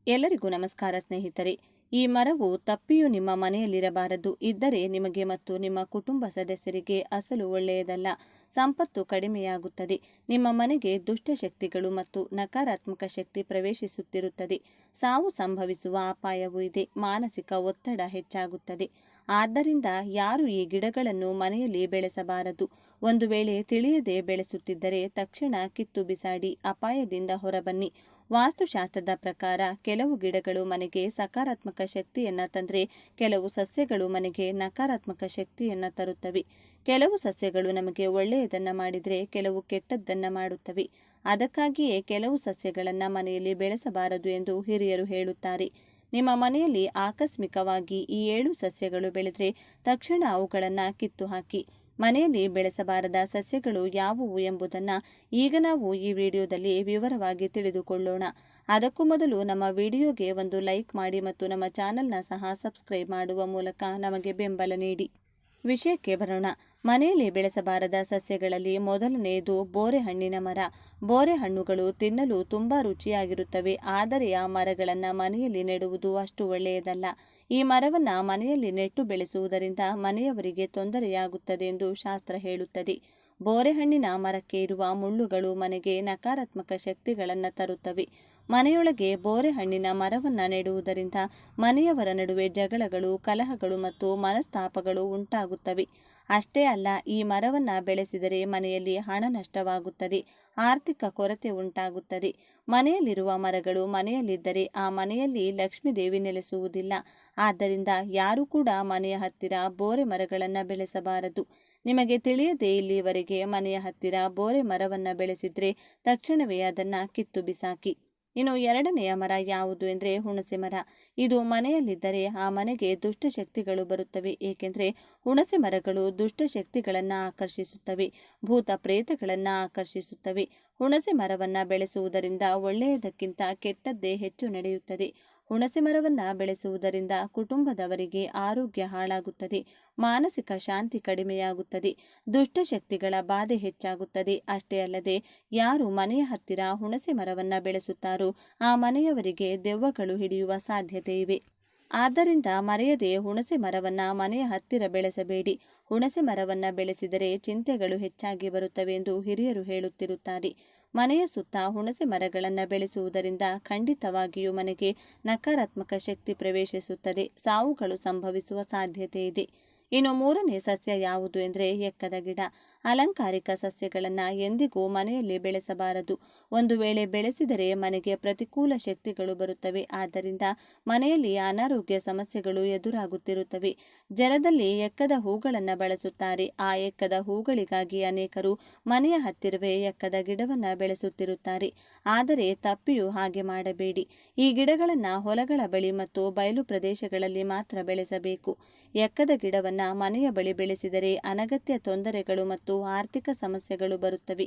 ಎಲ್ಲರಿಗೂ ನಮಸ್ಕಾರ ಸ್ನೇಹಿತರೆ. ಈ ಮರವು ತಪ್ಪಿಯೂ ನಿಮ್ಮ ಮನೆಯಲ್ಲಿರಬಾರದು. ಇದ್ದರೆ ನಿಮಗೆ ಮತ್ತು ನಿಮ್ಮ ಕುಟುಂಬ ಸದಸ್ಯರಿಗೆ ಅಸಲು ಒಳ್ಳೆಯದಲ್ಲ. ಸಂಪತ್ತು ಕಡಿಮೆಯಾಗುತ್ತದೆ. ನಿಮ್ಮ ಮನೆಗೆ ದುಷ್ಟಶಕ್ತಿಗಳು ಮತ್ತು ನಕಾರಾತ್ಮಕ ಶಕ್ತಿ ಪ್ರವೇಶಿಸುತ್ತಿರುತ್ತದೆ. ಸಾವು ಸಂಭವಿಸುವ ಅಪಾಯವೂ ಇದೆ. ಮಾನಸಿಕ ಒತ್ತಡ ಹೆಚ್ಚಾಗುತ್ತದೆ. ಆದ್ದರಿಂದ ಯಾರು ಈ ಗಿಡಗಳನ್ನು ಮನೆಯಲ್ಲಿ ಬೆಳೆಸಬಾರದು. ಒಂದು ವೇಳೆ ತಿಳಿಯದೆ ಬೆಳೆಸುತ್ತಿದ್ದರೆ ತಕ್ಷಣ ಕಿತ್ತು ಬಿಸಾಡಿ ಅಪಾಯದಿಂದ ಹೊರಬನ್ನಿ. ವಾಸ್ತುಶಾಸ್ತ್ರದ ಪ್ರಕಾರ ಕೆಲವು ಗಿಡಗಳು ಮನೆಗೆ ಸಕಾರಾತ್ಮಕ ಶಕ್ತಿಯನ್ನ ತಂದರೆ ಕೆಲವು ಸಸ್ಯಗಳು ಮನೆಗೆ ನಕಾರಾತ್ಮಕ ಶಕ್ತಿಯನ್ನ ತರುತ್ತವೆ. ಕೆಲವು ಸಸ್ಯಗಳು ನಮಗೆ ಒಳ್ಳೆಯದನ್ನ ಮಾಡಿದರೆ ಕೆಲವು ಕೆಟ್ಟದ್ದನ್ನ ಮಾಡುತ್ತವೆ. ಅದಕ್ಕಾಗಿಯೇ ಕೆಲವು ಸಸ್ಯಗಳನ್ನ ಮನೆಯಲ್ಲಿ ಬೆಳೆಸಬಾರದು ಎಂದು ಹಿರಿಯರು ಹೇಳುತ್ತಾರೆ. ನಿಮ್ಮ ಮನೆಯಲ್ಲಿ ಆಕಸ್ಮಿಕವಾಗಿ ಈ 7 ಸಸ್ಯಗಳು ಬೆಳೆದರೆ ತಕ್ಷಣ ಅವುಗಳನ್ನು ಕಿತ್ತು ಹಾಕಿ. ಮನೆಯಲ್ಲಿ ಬೆಳೆಸಬಾರದ ಸಸ್ಯಗಳು ಯಾವುವು ಎಂಬುದನ್ನು ಈಗ ನಾವು ಈ ವಿಡಿಯೋದಲ್ಲಿ ವಿವರವಾಗಿ ತಿಳಿದುಕೊಳ್ಳೋಣ. ಅದಕ್ಕೂ ಮೊದಲು ನಮ್ಮ ವಿಡಿಯೋಗೆ ಒಂದು ಲೈಕ್ ಮಾಡಿ ಮತ್ತು ನಮ್ಮ ಚಾನೆಲ್ನ ಸಹ ಸಬ್ಸ್ಕ್ರೈಬ್ ಮಾಡುವ ಮೂಲಕ ನಮಗೆ ಬೆಂಬಲ ನೀಡಿ. ವಿಷಯಕ್ಕೆ ಬರೋಣ. ಮನೆಯಲ್ಲಿ ಬೆಳೆಸಬಾರದ ಸಸ್ಯಗಳಲ್ಲಿ ಮೊದಲನೆಯದು ಬೋರೆಹಣ್ಣಿನ ಮರ. ಬೋರೆಹಣ್ಣುಗಳು ತಿನ್ನಲು ತುಂಬಾ ರುಚಿಯಾಗಿರುತ್ತವೆ. ಆದರೆ ಆ ಮರಗಳನ್ನು ಮನೆಯಲ್ಲಿ ನೆಡುವುದು ಅಷ್ಟು ಒಳ್ಳೆಯದಲ್ಲ. ಈ ಮರವನ್ನು ಮನೆಯಲ್ಲಿ ನೆಟ್ಟು ಬೆಳೆಸುವುದರಿಂದ ಮನೆಯವರಿಗೆ ತೊಂದರೆಯಾಗುತ್ತದೆ ಎಂದು ಶಾಸ್ತ್ರ ಹೇಳುತ್ತದೆ. ಬೋರೆಹಣ್ಣಿನ ಮರಕ್ಕೆ ಇರುವ ಮುಳ್ಳುಗಳು ಮನೆಗೆ ನಕಾರಾತ್ಮಕ ಶಕ್ತಿಗಳನ್ನು ತರುತ್ತವೆ. ಮನೆಯೊಳಗೆ ಬೋರೆಹಣ್ಣಿನ ಮರವನ್ನು ನೆಡುವುದರಿಂದ ಮನೆಯವರ ನಡುವೆ ಜಗಳಗಳು, ಕಲಹಗಳು ಮತ್ತು ಮನಸ್ತಾಪಗಳು ಉಂಟಾಗುತ್ತವೆ. ಅಷ್ಟೇ ಅಲ್ಲ, ಈ ಮರವನ್ನು ಬೆಳೆಸಿದರೆ ಮನೆಯಲ್ಲಿ ಹಣ ನಷ್ಟವಾಗುತ್ತದೆ, ಆರ್ಥಿಕ ಕೊರತೆ ಉಂಟಾಗುತ್ತದೆ. ಮನೆಯಲ್ಲಿರುವ ಮರಗಳು ಮನೆಯಲ್ಲಿದ್ದರೆ ಆ ಮನೆಯಲ್ಲಿ ಲಕ್ಷ್ಮೀದೇವಿ ನೆಲೆಸುವುದಿಲ್ಲ. ಆದ್ದರಿಂದ ಯಾರೂ ಕೂಡ ಮನೆಯ ಹತ್ತಿರ ಬೋರೆ ಮರಗಳನ್ನು ಬೆಳೆಸಬಾರದು. ನಿಮಗೆ ತಿಳಿಯದೆ ಇಲ್ಲಿಯವರೆಗೆ ಮನೆಯ ಹತ್ತಿರ ಬೋರೆ ಮರವನ್ನು ಬೆಳೆಸಿದ್ರೆ ತಕ್ಷಣವೇ ಅದನ್ನು ಕಿತ್ತು ಬಿಸಾಕಿ. ಇನ್ನು ಎರಡನೆಯ ಮರ ಯಾವುದು ಎಂದರೆ ಹುಣಸೆ ಮರ. ಇದು ಮನೆಯಲ್ಲಿದ್ದರೆ ಆ ಮನೆಗೆ ದುಷ್ಟಶಕ್ತಿಗಳು ಬರುತ್ತವೆ. ಏಕೆಂದರೆ ಹುಣಸೆ ಮರಗಳು ದುಷ್ಟಶಕ್ತಿಗಳನ್ನು ಆಕರ್ಷಿಸುತ್ತವೆ, ಭೂತ ಪ್ರೇತಗಳನ್ನು ಆಕರ್ಷಿಸುತ್ತವೆ. ಹುಣಸೆ ಮರವನ್ನು ಬೆಳೆಸುವುದರಿಂದ ಒಳ್ಳೆಯದಕ್ಕಿಂತ ಕೆಟ್ಟದ್ದೇ ಹೆಚ್ಚು ನಡೆಯುತ್ತದೆ. ಹುಣಸೆ ಮರವನ್ನು ಬೆಳೆಸುವುದರಿಂದ ಕುಟುಂಬದವರಿಗೆ ಆರೋಗ್ಯ ಹಾಳಾಗುತ್ತದೆ, ಮಾನಸಿಕ ಶಾಂತಿ ಕಡಿಮೆಯಾಗುತ್ತದೆ, ದುಷ್ಟಶಕ್ತಿಗಳ ಬಾಧೆ ಹೆಚ್ಚಾಗುತ್ತದೆ. ಅಷ್ಟೇ ಅಲ್ಲದೆ ಯಾರು ಮನೆಯ ಹತ್ತಿರ ಹುಣಸೆ ಮರವನ್ನು ಬೆಳೆಸುತ್ತಾರೋ ಆ ಮನೆಯವರಿಗೆ ದೆವ್ವಗಳು ಹಿಡಿಯುವ ಸಾಧ್ಯತೆ ಇವೆ. ಆದ್ದರಿಂದ ಮರೆಯದೆ ಹುಣಸೆ ಮರವನ್ನು ಮನೆಯ ಹತ್ತಿರ ಬೆಳೆಸಬೇಡಿ. ಹುಣಸೆ ಮರವನ್ನು ಬೆಳೆಸಿದರೆ ಚಿಂತೆಗಳು ಹೆಚ್ಚಾಗಿ ಬರುತ್ತವೆ ಎಂದು ಹಿರಿಯರು ಹೇಳುತ್ತಿರುತ್ತಾರೆ. ಮನೆಯ ಸುತ್ತ ಹುಣಸೆ ಮರಗಳನ್ನು ಬೆಳೆಸುವುದರಿಂದ ಖಂಡಿತವಾಗಿಯೂ ಮನೆಗೆ ನಕಾರಾತ್ಮಕ ಶಕ್ತಿ ಪ್ರವೇಶಿಸುತ್ತದೆ, ಸಾವುಗಳು ಸಂಭವಿಸುವ ಸಾಧ್ಯತೆ ಇದೆ. ಇನ್ನು ಮೂರನೇ ಸಸ್ಯ ಯಾವುದು ಎಂದರೆ ಎಕ್ಕದ ಗಿಡ. ಅಲಂಕಾರಿಕ ಸಸ್ಯಗಳನ್ನು ಎಂದಿಗೂ ಮನೆಯಲ್ಲಿ ಬೆಳೆಸಬಾರದು. ಒಂದು ವೇಳೆ ಬೆಳೆಸಿದರೆ ಮನೆಗೆ ಪ್ರತಿಕೂಲ ಶಕ್ತಿಗಳು ಬರುತ್ತವೆ. ಆದ್ದರಿಂದ ಮನೆಯಲ್ಲಿ ಅನಾರೋಗ್ಯ ಸಮಸ್ಯೆಗಳು ಎದುರಾಗುತ್ತಿರುತ್ತವೆ. ಜಲದಲ್ಲಿ ಎಕ್ಕದ ಹೂಗಳನ್ನು ಬಳಸುತ್ತಾರೆ. ಆ ಎಕ್ಕದ ಹೂಗಳಿಗಾಗಿ ಅನೇಕರು ಮನೆಯ ಹತ್ತಿರವೇ ಎಕ್ಕದ ಗಿಡವನ್ನು ಬೆಳೆಸುತ್ತಿರುತ್ತಾರೆ. ಆದರೆ ತಪ್ಪಿಯೂ ಹಾಗೆ ಮಾಡಬೇಡಿ. ಈ ಗಿಡಗಳನ್ನು ಹೊಲಗಳ ಬಳಿ ಮತ್ತು ಬಯಲು ಪ್ರದೇಶಗಳಲ್ಲಿ ಮಾತ್ರ ಬೆಳೆಸಬೇಕು. ಎಕ್ಕದ ಗಿಡವನ್ನು ಮನೆಯ ಬಳಿ ಬೆಳೆಸಿದರೆ ಅನಗತ್ಯ ತೊಂದರೆಗಳು ಮತ್ತು ಆರ್ಥಿಕ ಸಮಸ್ಯೆಗಳು ಬರುತ್ತವೆ,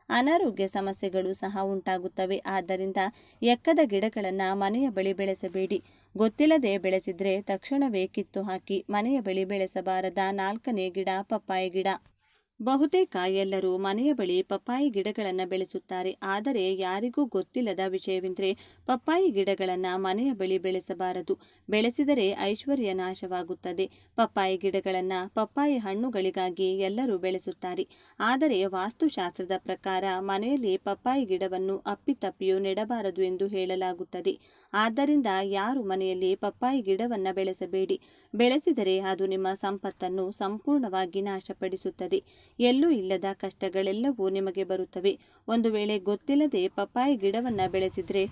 ಅನಾರೋಗ್ಯ ಸಮಸ್ಯೆಗಳು ಸಹ ಉಂಟಾಗುತ್ತವೆ. ಆದ್ದರಿಂದ ಎಕ್ಕದ ಗಿಡಗಳನ್ನು ಮನೆಯ ಬಳಿ ಬೆಳೆಸಬೇಡಿ. ಗೊತ್ತಿಲ್ಲದೆ ಬೆಳೆಸಿದ್ರೆ ತಕ್ಷಣವೇ ಕಿತ್ತು ಹಾಕಿ. ಮನೆಯ ಬಳಿ ಬೆಳೆಸಬಾರದ 4ನೇ ಗಿಡ ಪಪ್ಪಾಯಿ ಗಿಡ. ಬಹುತೇಕ ಎಲ್ಲರೂ ಮನೆಯ ಬಳಿ ಪಪ್ಪಾಯಿ ಗಿಡಗಳನ್ನು ಬೆಳೆಸುತ್ತಾರೆ. ಆದರೆ ಯಾರಿಗೂ ಗೊತ್ತಿಲ್ಲದ ವಿಷಯವೆಂದರೆ ಪಪ್ಪಾಯಿ ಗಿಡಗಳನ್ನು ಮನೆಯ ಬಳಿ ಬೆಳೆಸಬಾರದು. ಬೆಳೆಸಿದರೆ ಐಶ್ವರ್ಯ ನಾಶವಾಗುತ್ತದೆ. ಪಪ್ಪಾಯಿ ಗಿಡಗಳನ್ನು ಪಪ್ಪಾಯಿ ಹಣ್ಣುಗಳಿಗಾಗಿ ಎಲ್ಲರೂ ಬೆಳೆಸುತ್ತಾರೆ. ಆದರೆ ವಾಸ್ತುಶಾಸ್ತ್ರದ ಪ್ರಕಾರ ಮನೆಯಲ್ಲಿ ಪಪ್ಪಾಯಿ ಗಿಡವನ್ನು ಅಪ್ಪಿತಪ್ಪಿಯೂ ನೆಡಬಾರದು ಎಂದು ಹೇಳಲಾಗುತ್ತದೆ. ಆದ್ದರಿಂದ ಯಾರು ಮನೆಯಲ್ಲಿ ಪಪ್ಪಾಯಿ ಗಿಡವನ್ನು ಬೆಳೆಸಬೇಡಿ. ಬೆಳೆಸಿದರೆ ಅದು ನಿಮ್ಮ ಸಂಪತ್ತನ್ನು ಸಂಪೂರ್ಣವಾಗಿ ನಾಶಪಡಿಸುತ್ತದೆ. ಎಲ್ಲೂ ಇಲ್ಲದ ಕಷ್ಟಗಳೆಲ್ಲವೂ ನಿಮಗೆ ಬರುತ್ತವೆ. ಒಂದು ವೇಳೆ ಗೊತ್ತಿಲ್ಲದೆ ಪಪ್ಪಾಯಿ ಗಿಡವನ್ನು ಬೆಳೆಸಿದ್ರೆ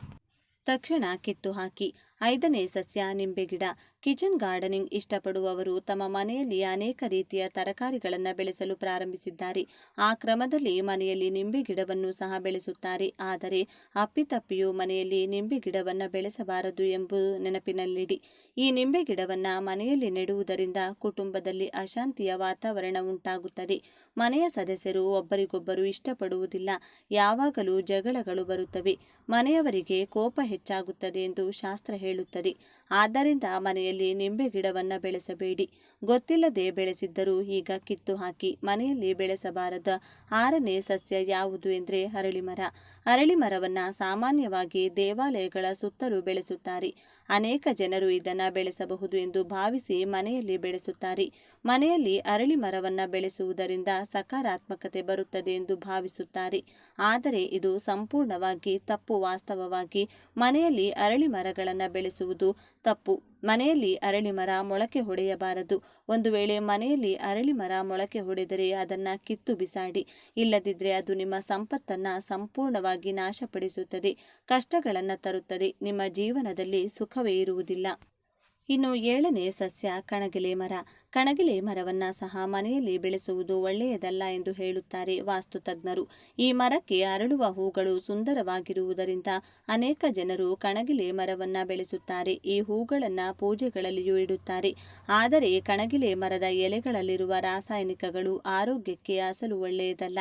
ತಕ್ಷಣ ಕಿತ್ತು ಹಾಕಿ. 5ನೇ ಸಸ್ಯ ನಿಂಬೆ ಗಿಡ. ಕಿಚನ್ ಗಾರ್ಡನಿಂಗ್ ಇಷ್ಟಪಡುವವರು ತಮ್ಮ ಮನೆಯಲ್ಲಿ ಅನೇಕ ರೀತಿಯ ತರಕಾರಿಗಳನ್ನು ಬೆಳೆಸಲು ಪ್ರಾರಂಭಿಸಿದ್ದಾರೆ. ಆ ಕ್ರಮದಲ್ಲಿ ಮನೆಯಲ್ಲಿ ನಿಂಬೆ ಗಿಡವನ್ನು ಸಹ ಬೆಳೆಸುತ್ತಾರೆ. ಆದರೆ ಅಪ್ಪಿತಪ್ಪಿಯೂ ಮನೆಯಲ್ಲಿ ನಿಂಬೆ ಗಿಡವನ್ನು ಬೆಳೆಸಬಾರದು ಎಂಬುದು ನೆನಪಿನಲ್ಲಿಡಿ. ಈ ನಿಂಬೆ ಗಿಡವನ್ನು ಮನೆಯಲ್ಲಿ ನೆಡುವುದರಿಂದ ಕುಟುಂಬದಲ್ಲಿ ಅಶಾಂತಿಯ ವಾತಾವರಣ ಉಂಟಾಗುತ್ತದೆ. ಮನೆಯ ಸದಸ್ಯರು ಒಬ್ಬರಿಗೊಬ್ಬರು ಇಷ್ಟಪಡುವುದಿಲ್ಲ. ಯಾವಾಗಲೂ ಜಗಳಗಳು ಬರುತ್ತವೆ. ಮನೆಯವರಿಗೆ ಕೋಪ ಹೆಚ್ಚಾಗುತ್ತದೆ ಎಂದು ಶಾಸ್ತ್ರ ಹೇಳುತ್ತದೆ. ಆದ್ದರಿಂದ ಮನೆಯಲ್ಲಿ ನಿಂಬೆ ಗಿಡವನ್ನು ಬೆಳೆಸಬೇಡಿ. ಗೊತ್ತಿಲ್ಲದೆ ಬೆಳೆಸಿದ್ದರೂ ಈಗ ಕಿತ್ತು ಹಾಕಿ. ಮನೆಯಲ್ಲಿ ಬೆಳೆಸಬಾರದ 6ನೇ ಸಸ್ಯ ಯಾವುದು ಎಂದರೆ ಅರಳಿಮರ. ಅರಳಿಮರವನ್ನು ಸಾಮಾನ್ಯವಾಗಿ ದೇವಾಲಯಗಳ ಸುತ್ತಲೂ ಬೆಳೆಸುತ್ತಾರೆ. ಅನೇಕ ಜನರು ಇದನ್ನು ಬೆಳೆಸಬಹುದು ಎಂದು ಭಾವಿಸಿ ಮನೆಯಲ್ಲಿ ಬೆಳೆಸುತ್ತಾರೆ. ಮನೆಯಲ್ಲಿ ಅರಳಿ ಮರವನ್ನು ಬೆಳೆಸುವುದರಿಂದ ಸಕಾರಾತ್ಮಕತೆ ಬರುತ್ತದೆ ಎಂದು ಭಾವಿಸುತ್ತಾರೆ. ಆದರೆ ಇದು ಸಂಪೂರ್ಣವಾಗಿ ತಪ್ಪು. ವಾಸ್ತವವಾಗಿ ಮನೆಯಲ್ಲಿ ಅರಳಿ ಮರಗಳನ್ನು ಬೆಳೆಸುವುದು ತಪ್ಪು. ಮನೆಯಲ್ಲಿ ಅರಳಿ ಮರ ಮೊಳಕೆ ಹೊಡೆಯಬಾರದು. ಒಂದು ವೇಳೆ ಮನೆಯಲ್ಲಿ ಅರಳಿ ಮರ ಮೊಳಕೆ ಹೊಡೆದರೆ ಅದನ್ನು ಕಿತ್ತು ಬಿಸಾಡಿ. ಇಲ್ಲದಿದ್ದರೆ ಅದು ನಿಮ್ಮ ಸಂಪತ್ತನ್ನು ಸಂಪೂರ್ಣವಾಗಿ ನಾಶಪಡಿಸುತ್ತದೆ, ಕಷ್ಟಗಳನ್ನು ತರುತ್ತದೆ. ನಿಮ್ಮ ಜೀವನದಲ್ಲಿ ಸುಖವೇ ಇರುವುದಿಲ್ಲ. ಇನ್ನು 7ನೇ ಸಸ್ಯ ಕಣಗಿಲೆ ಮರ. ಕಣಗಿಲೆ ಮರವನ್ನು ಸಹ ಮನೆಯಲ್ಲಿ ಬೆಳೆಸುವುದು ಒಳ್ಳೆಯದಲ್ಲ ಎಂದು ಹೇಳುತ್ತಾರೆ ವಾಸ್ತುತಜ್ಞರು. ಈ ಮರಕ್ಕೆ ಅರಳುವ ಹೂಗಳು ಸುಂದರವಾಗಿರುವುದರಿಂದ ಅನೇಕ ಜನರು ಕಣಗಿಲೆ ಮರವನ್ನು ಬೆಳೆಸುತ್ತಾರೆ. ಈ ಹೂಗಳನ್ನು ಪೂಜೆಗಳಲ್ಲಿಯೂ ಇಡುತ್ತಾರೆ. ಆದರೆ ಕಣಗಿಲೆ ಮರದ ಎಲೆಗಳಲ್ಲಿರುವ ರಾಸಾಯನಿಕಗಳು ಆರೋಗ್ಯಕ್ಕೆ ಅಸಲು ಒಳ್ಳೆಯದಲ್ಲ.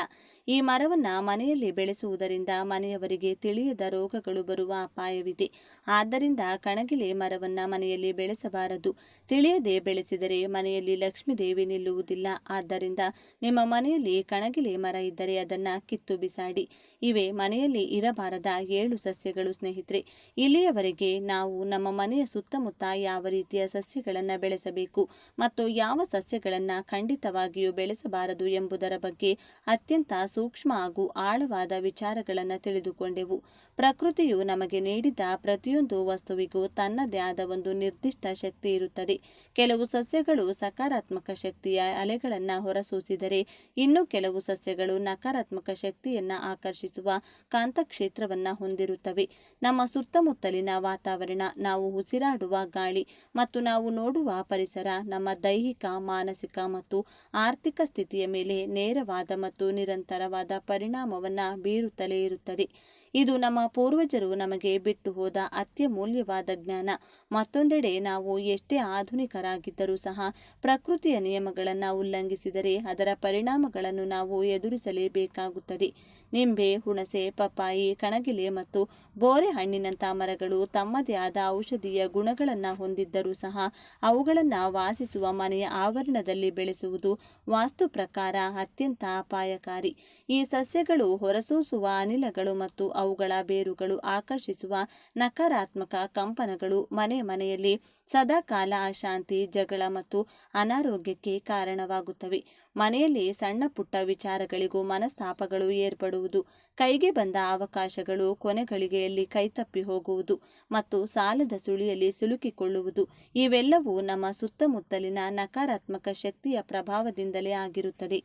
ಈ ಮರವನ್ನು ಮನೆಯಲ್ಲಿ ಬೆಳೆಸುವುದರಿಂದ ಮನೆಯವರಿಗೆ ತಿಳಿಯದ ರೋಗಗಳು ಬರುವ ಅಪಾಯವಿದೆ. ಆದ್ದರಿಂದ ಕಣಗಿಲೆ ಮರವನ್ನು ಮನೆಯಲ್ಲಿ ಬೆಳೆಸಬಾರದು. ತಿಳಿಯದೆ ಬೆಳೆಸಿದರೆ ಮನೆಯಲ್ಲಿ ಲಕ್ಷ್ಮೀದೇವಿ ನಿಲ್ಲುವುದಿಲ್ಲ. ಆದ್ದರಿಂದ ನಿಮ್ಮ ಮನೆಯಲ್ಲಿ ಕಣಗಿಲೆ ಮರ ಇದ್ದರೆ ಅದನ್ನು ಕಿತ್ತು ಬಿಸಾಡಿ. ಇವೆ ಮನೆಯಲ್ಲಿ ಇರಬಾರದ 7 ಸಸ್ಯಗಳು ಸ್ನೇಹಿತರೆ. ಇಲ್ಲಿಯವರೆಗೆ ನಾವು ನಮ್ಮ ಮನೆಯ ಸುತ್ತಮುತ್ತ ಯಾವ ರೀತಿಯ ಸಸ್ಯಗಳನ್ನು ಬೆಳೆಸಬೇಕು ಮತ್ತು ಯಾವ ಸಸ್ಯಗಳನ್ನು ಖಂಡಿತವಾಗಿಯೂ ಬೆಳೆಸಬಾರದು ಎಂಬುದರ ಬಗ್ಗೆ ಅತ್ಯಂತ ಸೂಕ್ಷ್ಮ ಹಾಗೂ ಆಳವಾದ ವಿಚಾರಗಳನ್ನು ತಿಳಿದುಕೊಂಡೆವು. ಪ್ರಕೃತಿಯು ನಮಗೆ ನೀಡಿದ ಪ್ರತಿಯೊಂದು ವಸ್ತುವಿಗೂ ತನ್ನದೇ ಆದ ಒಂದು ನಿರ್ದಿಷ್ಟ ಶಕ್ತಿ ಇರುತ್ತದೆ. ಕೆಲವು ಸಸ್ಯಗಳು ಸಕಾರಾತ್ಮಕ ಶಕ್ತಿಯ ಅಲೆಗಳನ್ನು ಹೊರಸೂಸಿದರೆ ಇನ್ನು ಕೆಲವು ಸಸ್ಯಗಳು ನಕಾರಾತ್ಮಕ ಶಕ್ತಿಯನ್ನು ಆಕರ್ಷಿಸುವ ಕಾಂತಕ್ಷೇತ್ರವನ್ನು ಹೊಂದಿರುತ್ತವೆ. ನಮ್ಮ ಸುತ್ತಮುತ್ತಲಿನ ವಾತಾವರಣ, ನಾವು ಉಸಿರಾಡುವ ಗಾಳಿ ಮತ್ತು ನಾವು ನೋಡುವ ಪರಿಸರ ನಮ್ಮ ದೈಹಿಕ, ಮಾನಸಿಕ ಮತ್ತು ಆರ್ಥಿಕ ಸ್ಥಿತಿಯ ಮೇಲೆ ನೇರವಾದ ಮತ್ತು ನಿರಂತರವಾದ ಪರಿಣಾಮವನ್ನು ಬೀರುತ್ತಲೇ ಇರುತ್ತದೆ. ಇದು ನಮ್ಮ ಪೂರ್ವಜರು ನಮಗೆ ಬಿಟ್ಟು ಹೋದ ಅತ್ಯಮೂಲ್ಯವಾದ ಜ್ಞಾನ. ಮತ್ತೊಂದೆಡೆ ನಾವು ಎಷ್ಟೇ ಆಧುನಿಕರಾಗಿದ್ದರೂ ಸಹ ಪ್ರಕೃತಿಯ ನಿಯಮಗಳನ್ನು ಉಲ್ಲಂಘಿಸಿದರೆ ಅದರ ಪರಿಣಾಮಗಳನ್ನು ನಾವು ಎದುರಿಸಲೇಬೇಕಾಗುತ್ತದೆ. ನಿಂಬೆ, ಹುಣಸೆ, ಪಪ್ಪಾಯಿ, ಕಣಗಿಲೆ ಮತ್ತು ಬೋರೆ ಹಣ್ಣಿನಂಥ ಮರಗಳು ತಮ್ಮದೇ ಆದ ಔಷಧೀಯ ಗುಣಗಳನ್ನು ಹೊಂದಿದ್ದರೂ ಸಹ ಅವುಗಳನ್ನು ವಾಸಿಸುವ ಮನೆಯ ಆವರಣದಲ್ಲಿ ಬೆಳೆಸುವುದು ವಾಸ್ತು ಪ್ರಕಾರ ಅತ್ಯಂತ ಅಪಾಯಕಾರಿ. ಈ ಸಸ್ಯಗಳು ಹೊರಸೂಸುವ ಅನಿಲಗಳು ಮತ್ತು ಅವುಗಳ ಬೇರುಗಳು ಆಕರ್ಷಿಸುವ ನಕಾರಾತ್ಮಕ ಕಂಪನಗಳು ಮನೆಯಲ್ಲಿ ಸದಾಕಾಲ ಅಶಾಂತಿ, ಜಗಳ ಮತ್ತು ಅನಾರೋಗ್ಯಕ್ಕೆ ಕಾರಣವಾಗುತ್ತವೆ. ಮನೆಯಲ್ಲಿ ಸಣ್ಣ ಪುಟ್ಟ ವಿಚಾರಗಳಿಗೂ ಮನಸ್ತಾಪಗಳು ಏರ್ಪಡುವುದು, ಕೈಗೆ ಬಂದ ಅವಕಾಶಗಳು ಕೊನೆಗಳಿಗೆಯಲ್ಲಿ ಕೈತಪ್ಪಿ ಹೋಗುವುದು ಮತ್ತು ಸಾಲದ ಸುಳಿಯಲ್ಲಿ ಸಿಲುಕಿಕೊಳ್ಳುವುದು ಇವೆಲ್ಲವೂ ನಮ್ಮ ಸುತ್ತಮುತ್ತಲಿನ ನಕಾರಾತ್ಮಕ ಶಕ್ತಿಯ ಪ್ರಭಾವದಿಂದಲೇ ಆಗಿರುತ್ತದೆ.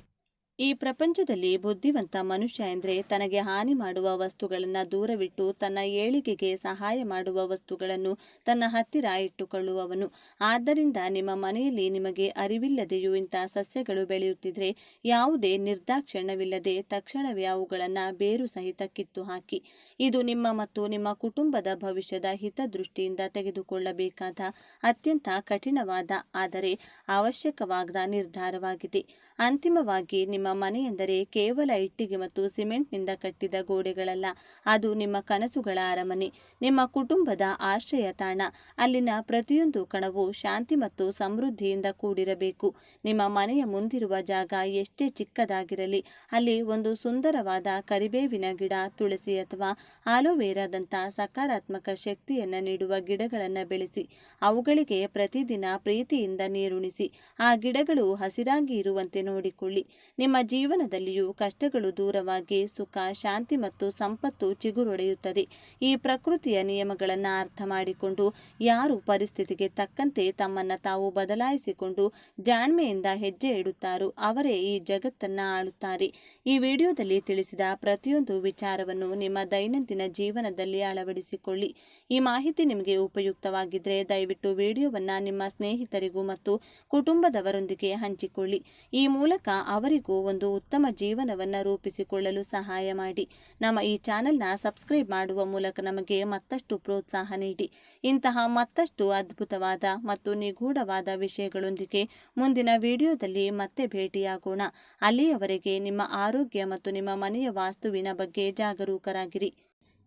ಈ ಪ್ರಪಂಚದಲ್ಲಿ ಬುದ್ಧಿವಂತ ಮನುಷ್ಯ ಎಂದರೆ ತನಗೆ ಹಾನಿ ಮಾಡುವ ವಸ್ತುಗಳನ್ನು ದೂರವಿಟ್ಟು ತನ್ನ ಏಳಿಗೆಗೆ ಸಹಾಯ ಮಾಡುವ ವಸ್ತುಗಳನ್ನು ತನ್ನ ಹತ್ತಿರ ಇಟ್ಟುಕೊಳ್ಳುವವನು. ಆದ್ದರಿಂದ ನಿಮ್ಮ ಮನೆಯಲ್ಲಿ ನಿಮಗೆ ಅರಿವಿಲ್ಲದೆಯೂ ಇಂಥ ಸಸ್ಯಗಳು ಬೆಳೆಯುತ್ತಿದ್ದರೆ ಯಾವುದೇ ನಿರ್ದಾಕ್ಷಿಣ್ಯವಿಲ್ಲದೆ ತಕ್ಷಣವೇ ಅವುಗಳನ್ನು ಬೇರು ಸಹಿತ ಕಿತ್ತು ಹಾಕಿ. ಇದು ನಿಮ್ಮ ಮತ್ತು ನಿಮ್ಮ ಕುಟುಂಬದ ಭವಿಷ್ಯದ ಹಿತದೃಷ್ಟಿಯಿಂದ ತೆಗೆದುಕೊಳ್ಳಬೇಕಾದ ಅತ್ಯಂತ ಕಠಿಣವಾದ ಆದರೆ ಅವಶ್ಯಕವಾದ ನಿರ್ಧಾರವಾಗಿದೆ. ಅಂತಿಮವಾಗಿ ನಿಮ್ಮ ಮನೆಯೆಂದರೆ ಕೇವಲ ಇಟ್ಟಿಗೆ ಮತ್ತು ಸಿಮೆಂಟ್ನಿಂದ ಕಟ್ಟಿದ ಗೋಡೆಗಳಲ್ಲ, ಅದು ನಿಮ್ಮ ಕನಸುಗಳ ಅರಮನೆ, ನಿಮ್ಮ ಕುಟುಂಬದ ಆಶ್ರಯ ತಾಣ. ಅಲ್ಲಿನ ಪ್ರತಿಯೊಂದು ಕಣವು ಶಾಂತಿ ಮತ್ತು ಸಮೃದ್ಧಿಯಿಂದ ಕೂಡಿರಬೇಕು. ನಿಮ್ಮ ಮನೆಯ ಮುಂದಿರುವ ಜಾಗ ಎಷ್ಟೇ ಚಿಕ್ಕದಾಗಿರಲಿ, ಅಲ್ಲಿ ಒಂದು ಸುಂದರವಾದ ಕರಿಬೇವಿನ ಗಿಡ, ತುಳಸಿ ಅಥವಾ ಆಲೋವೆರಾದಂಥ ಸಕಾರಾತ್ಮಕ ಶಕ್ತಿಯನ್ನು ನೀಡುವ ಗಿಡಗಳನ್ನು ಬೆಳೆಸಿ. ಅವುಗಳಿಗೆ ಪ್ರತಿದಿನ ಪ್ರೀತಿಯಿಂದ ನೀರುಣಿಸಿ. ಆ ಗಿಡಗಳು ಹಸಿರಾಗಿ ಇರುವಂತೆ ನೋಡಿಕೊಳ್ಳಿ. ನಿಮ್ಮ ಜೀವನದಲ್ಲಿಯೂ ಕಷ್ಟಗಳು ದೂರವಾಗಿ ಸುಖ, ಶಾಂತಿ ಮತ್ತು ಸಂಪತ್ತು ಚಿಗುರೊಡೆಯುತ್ತದೆ. ಈ ಪ್ರಕೃತಿಯ ನಿಯಮಗಳನ್ನು ಅರ್ಥ ಮಾಡಿಕೊಂಡು ಯಾರು ಪರಿಸ್ಥಿತಿಗೆ ತಕ್ಕಂತೆ ತಮ್ಮನ್ನು ತಾವು ಬದಲಾಯಿಸಿಕೊಂಡು ಜಾಣ್ಮೆಯಿಂದ ಹೆಜ್ಜೆ ಇಡುತ್ತಾರೋ ಅವರೇ ಈ ಜಗತ್ತನ್ನು ಆಳುತ್ತಾರೆ. ಈ ವಿಡಿಯೋದಲ್ಲಿ ತಿಳಿಸಿದ ಪ್ರತಿಯೊಂದು ವಿಚಾರವನ್ನು ನಿಮ್ಮ ದೈನಂದಿನ ಜೀವನದಲ್ಲಿ ಅಳವಡಿಸಿಕೊಳ್ಳಿ. ಈ ಮಾಹಿತಿ ನಿಮಗೆ ಉಪಯುಕ್ತವಾಗಿದ್ದರೆ ದಯವಿಟ್ಟು ವಿಡಿಯೋವನ್ನು ನಿಮ್ಮ ಸ್ನೇಹಿತರಿಗೂ ಮತ್ತು ಕುಟುಂಬದವರೊಂದಿಗೆ ಹಂಚಿಕೊಳ್ಳಿ. ಈ ಮೂಲಕ ಅವರಿಗೂ ಒಂದು ಉತ್ತಮ ಜೀವನವನ್ನು ರೂಪಿಸಿಕೊಳ್ಳಲು ಸಹಾಯ ಮಾಡಿ. ನಮ್ಮ ಈ ಚಾನೆಲ್ನ ಸಬ್ಸ್ಕ್ರೈಬ್ ಮಾಡುವ ಮೂಲಕ ನಮಗೆ ಮತ್ತಷ್ಟು ಪ್ರೋತ್ಸಾಹ ನೀಡಿ. ಇಂತಹ ಮತ್ತಷ್ಟು ಅದ್ಭುತವಾದ ಮತ್ತು ನಿಗೂಢವಾದ ವಿಷಯಗಳೊಂದಿಗೆ ಮುಂದಿನ ವಿಡಿಯೋದಲ್ಲಿ ಮತ್ತೆ ಭೇಟಿಯಾಗೋಣ. ಅಲ್ಲಿಯವರೆಗೆ ನಿಮ್ಮ ಆರೋಗ್ಯ ಮತ್ತು ನಿಮ್ಮ ಮನೆಯ ವಾಸ್ತುವಿನ ಬಗ್ಗೆ ಜಾಗರೂಕರಾಗಿರಿ.